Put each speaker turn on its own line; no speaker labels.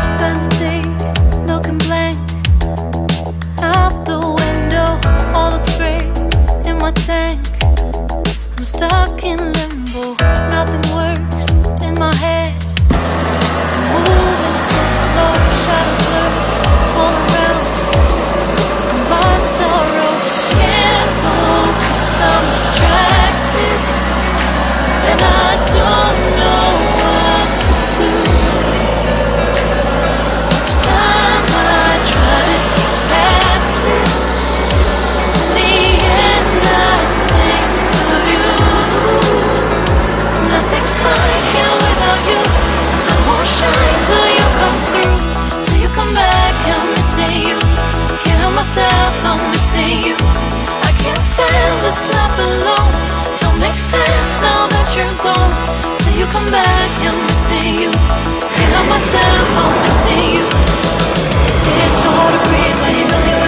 Spend a day looking blank out the window, all looks great in my tank. I'm stuck in limbo, nothing works in my head. I'm moving so slow, shadows lurk all around. My sorrow can't focus, I'm distracted, and I don't know what to do. Each time I try to get past it, in the end I think of you. Nothing's fine here without you. The sun won't shine till you come through, till you come back. I'm missing you. Can't help myself, I'm missing you. I can't stand this life alone. Don't make sense now that you're gone. Till you come back, I'm missing you. Can't help myself, I'm missing you. It's so hard to breathe when you know you